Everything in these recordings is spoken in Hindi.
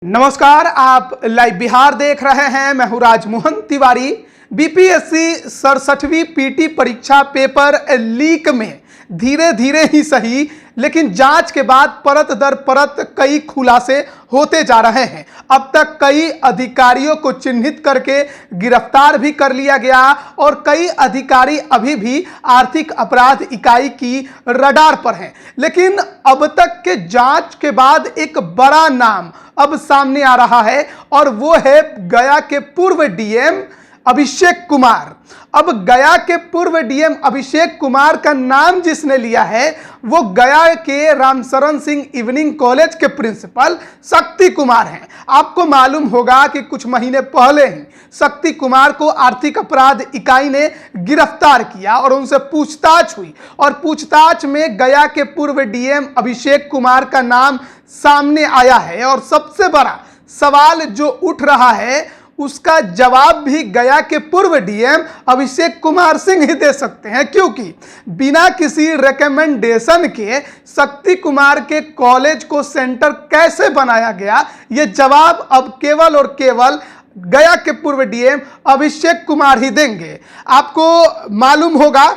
नमस्कार, आप लाइव बिहार देख रहे हैं। मैं हूं राजमोहन तिवारी। बीपीएससी 67वीं पीटी परीक्षा पेपर लीक में धीरे धीरे ही सही लेकिन जांच के बाद परत दर परत कई खुलासे होते जा रहे हैं। अब तक कई अधिकारियों को चिन्हित करके गिरफ्तार भी कर लिया गया और कई अधिकारी अभी भी आर्थिक अपराध इकाई की रडार पर हैं। लेकिन अब तक के जांच के बाद एक बड़ा नाम अब सामने आ रहा है और वो है गया के पूर्व डीएम अभिषेक कुमार। अब गया के पूर्व डीएम अभिषेक कुमार का नाम जिसने लिया है वो गया के रामशरण सिंह इवनिंग कॉलेज के प्रिंसिपल शक्ति कुमार हैं। आपको मालूम होगा कि कुछ महीने पहले ही शक्ति कुमार को आर्थिक अपराध इकाई ने गिरफ्तार किया और उनसे पूछताछ हुई और पूछताछ में गया के पूर्व डीएम अभिषेक कुमार का नाम सामने आया है। और सबसे बड़ा सवाल जो उठ रहा है उसका जवाब भी गया के पूर्व डीएम अभिषेक कुमार सिंह ही दे सकते हैं, क्योंकि बिना किसी रिकमेंडेशन के शक्ति कुमार के कॉलेज को सेंटर कैसे बनाया गया, ये जवाब अब केवल और केवल गया के पूर्व डीएम अभिषेक कुमार ही देंगे। आपको मालूम होगा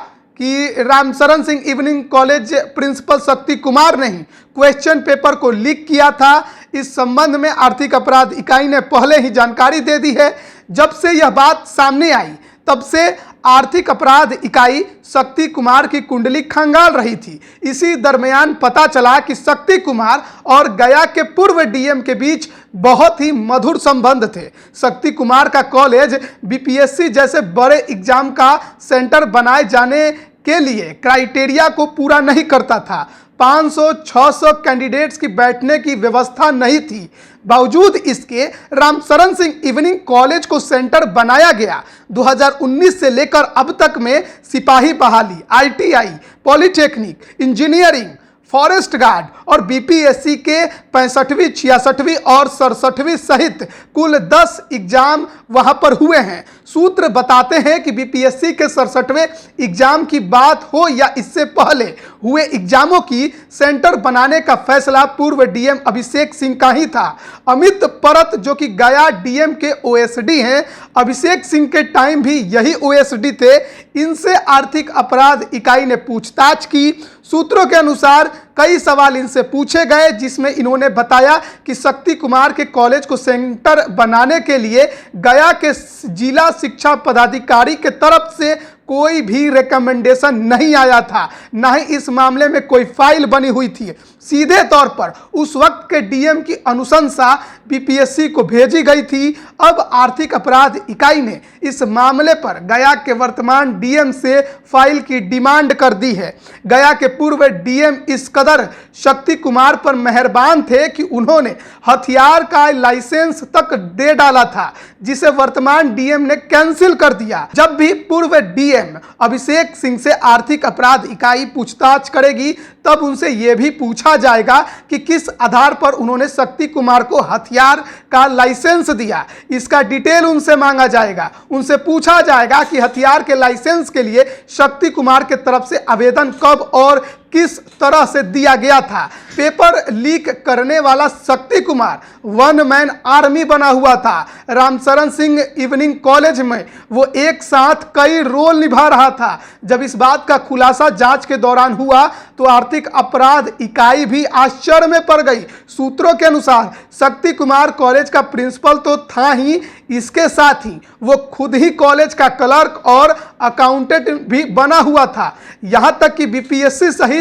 कि Ramsharan Singh evening college principal Shakti Kumar ने ही क्वेश्चन पेपर को लीक किया था। इस संबंध में आर्थिक अपराध इकाई ने पहले ही जानकारी दे दी है। जब से यह बात सामने आई तब से आर्थिक अपराध इकाई शक्ति कुमार की कुंडली खंगाल रही थी। इसी दरमियान पता चला कि शक्ति कुमार और गया के पूर्व डीएम के बीच बहुत ही मधुर संबंध थे। शक्ति कुमार का कॉलेज बीपीएससी जैसे बड़े एग्जाम का सेंटर बनाए जाने के लिए क्राइटेरिया को पूरा नहीं करता था। 500-600 कैंडिडेट्स की बैठने की व्यवस्था नहीं थी। बावजूद इसके रामशरण सिंह इवनिंग कॉलेज को सेंटर बनाया गया। 2019 से लेकर अब तक में सिपाही बहाली, ITI, polytechnic, engineering, forest guard और बीपीएससी के 65वीं, 66वीं और 67वीं सहित कुल 10 एग्जाम वहां पर हुए हैं। सूत्र बताते हैं कि बीपीएससी के 67वें एग्जाम की बात हो या इससे पहले हुए एग्जामों की सेंटर बनाने का फैसला पूर्व डीएम अभिषेक सिंह का ही था। अमित परत जो कि गया डीएम के ओएसडी हैं, अभिषेक सिंह के टाइम भी यही ओएसडी थे। इनसे आर्थिक अपराध इकाई ने पूछताछ की। सूत्रों के अनुसार कई सवाल इनसे पूछे गए जिसमें इन्होंने बताया कि शक्ति कुमार के कॉलेज को सेंटर बनाने के लिए गया के जिला शिक्षा पदाधिकारी के तरफ से कोई भी रिकमेंडेशन नहीं आया था, न ही इस मामले में कोई फाइल बनी हुई थी। सीधे तौर पर उस वक्त के डीएम की अनुशंसा बीपीएससी को भेजी गई थी। अब आर्थिक अपराध इकाई ने इस मामले पर गया के वर्तमान डीएम से फाइल की डिमांड कर दी है। गया के पूर्व डीएम इस कदर शक्ति कुमार पर मेहरबान थे कि उन्होंने हथियार का लाइसेंस तक दे डाला था, जिसे वर्तमान डीएम ने कैंसिल कर दिया। जब भी पूर्व डीएम अभिषेक सिंह से आर्थिक अपराध इकाई पूछताछ करेगी तब उनसे यह भी पूछा जाएगा कि किस आधार पर उन्होंने शक्ति कुमार को हथियार का लाइसेंस दिया। इसका डिटेल उनसे मांगा जाएगा। उनसे पूछा जाएगा कि हथियार के लाइसेंस के लिए शक्ति कुमार के तरफ से आवेदन कब और किस तरह से दिया गया था। पेपर लीक करने वाला Shakti Kumar one man army बना हुआ था। रामशरण सिंह इवनिंग कॉलेज में वो एक साथ कई रोल निभा रहा था। जब इस बात का खुलासा जांच के दौरान हुआ तो आर्थिक अपराध इकाई भी आश्चर्य में पड़ गई। सूत्रों के अनुसार शक्ति कुमार कॉलेज का प्रिंसिपल तो था ही, इसके साथ ही वो खुद ही कॉलेज का क्लर्क और अकाउंटेंट भी बना हुआ था। यहां तक कि बीपीएससी सहित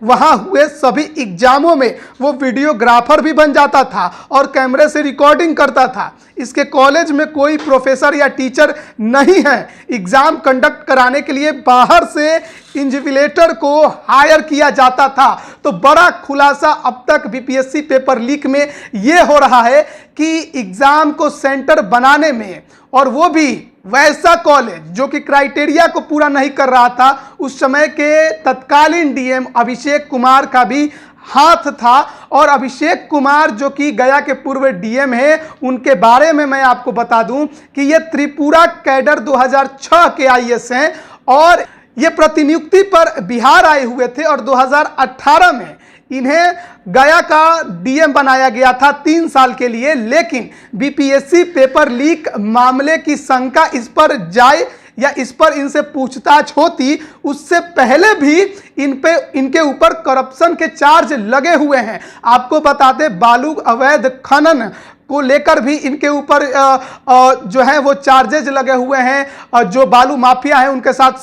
वहां हुए सभी एग्जामों में वो वीडियोग्राफर भी बन जाता था और कैमरे से रिकॉर्डिंग करता था। इसके कॉलेज में कोई प्रोफेसर या टीचर नहीं है। एग्जाम कंडक्ट कराने के लिए बाहर से इन्विजिलेटर को हायर किया जाता था। तो बड़ा खुलासा अब तक बीपीएससी पेपर लीक में यह हो रहा है कि एग्जाम को सेंटर बनाने में, और वो भी वैसा कॉलेज जो कि क्राइटेरिया को पूरा नहीं कर रहा था, उस समय के तत्कालीन डीएम अभिषेक कुमार का भी हाथ था। और अभिषेक कुमार जो कि गया के पूर्व डीएम है, उनके बारे में मैं आपको बता दूं कि ये त्रिपुरा कैडर 2006 के आईएएस हैं और ये प्रतिनियुक्ति पर बिहार आए हुए थे और 2018 में इन्हें गया का डीएम बनाया गया था 3 साल के लिए, लेकिन बीपीएससी पेपर लीक मामले की शंका इस पर जाए या इस पर इनसे पूछताछ होती, उससे पहले भी इनके ऊपर करप्शन के चार्ज लगे हुए हैं। आपको बता दें, बालू अवैध खनन को लेकर भी इनके ऊपर जो है वो चार्जेज लगे हुए हैं। जो बालू माफिया है उनके साथ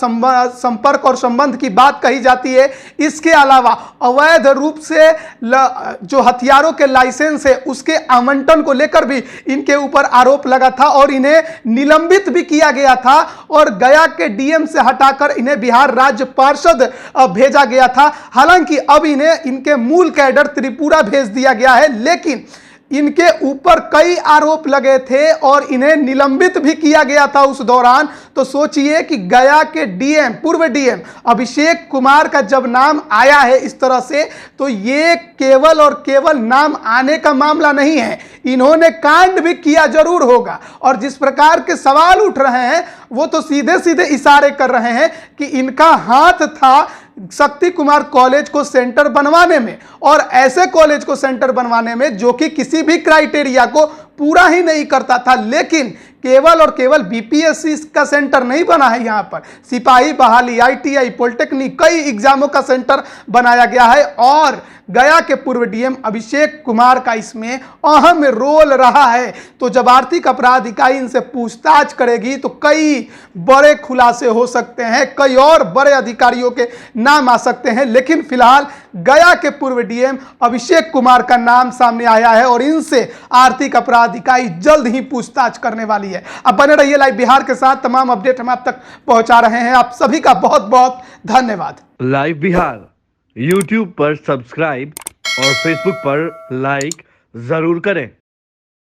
संपर्क और संबंध की बात कही जाती है। इसके अलावा अवैध रूप से जो हथियारों के लाइसेंस है उसके आवंटन को लेकर भी इनके ऊपर आरोप लगा था और इन्हें निलंबित भी किया गया था और गया के डीएम से हटाकर इन्हें बिहार राज्य पार्षद भेजा गया था। हालांकि अब इन्हें इनके मूल कैडर त्रिपुरा भेज दिया गया है, लेकिन इनके ऊपर कई आरोप लगे थे और इन्हें निलंबित भी किया गया था उस दौरान। तो सोचिए कि गया के डीएम, पूर्व डीएम अभिषेक कुमार का जब नाम आया है इस तरह से, तो ये केवल और केवल नाम आने का मामला नहीं है, इन्होंने कांड भी किया जरूर होगा। और जिस प्रकार के सवाल उठ रहे हैं वो तो सीधे सीधे इशारे कर रहे हैं कि इनका हाथ था शक्ति कुमार कॉलेज को सेंटर बनवाने में, और ऐसे कॉलेज को सेंटर बनवाने में जो कि किसी भी क्राइटेरिया को पूरा ही नहीं करता था। लेकिन केवल और केवल बीपीएससी का सेंटर नहीं बना है, यहाँ पर सिपाही बहाली, आईटीआई, पॉलिटेक्निक, कई एग्जामों का सेंटर बनाया गया है और गया के पूर्व डीएम अभिषेक कुमार का इसमें अहम रोल रहा है। तो जब आर्थिक अपराध इकाई इनसे पूछताछ करेगी तो कई बड़े खुलासे हो सकते हैं, कई और बड़े अधिकारियों के नाम आ सकते हैं, लेकिन फिलहाल गया के पूर्व डीएम अभिषेक कुमार का नाम सामने आया है और इनसे आर्थिक अपराध इकाई जल्द ही पूछताछ करने वाली है। अब बने रहिए लाइव बिहार के साथ, तमाम अपडेट हम आप तक पहुंचा रहे हैं। आप सभी का बहुत बहुत धन्यवाद। लाइव बिहार YouTube पर सब्सक्राइब और Facebook पर लाइक जरूर करें।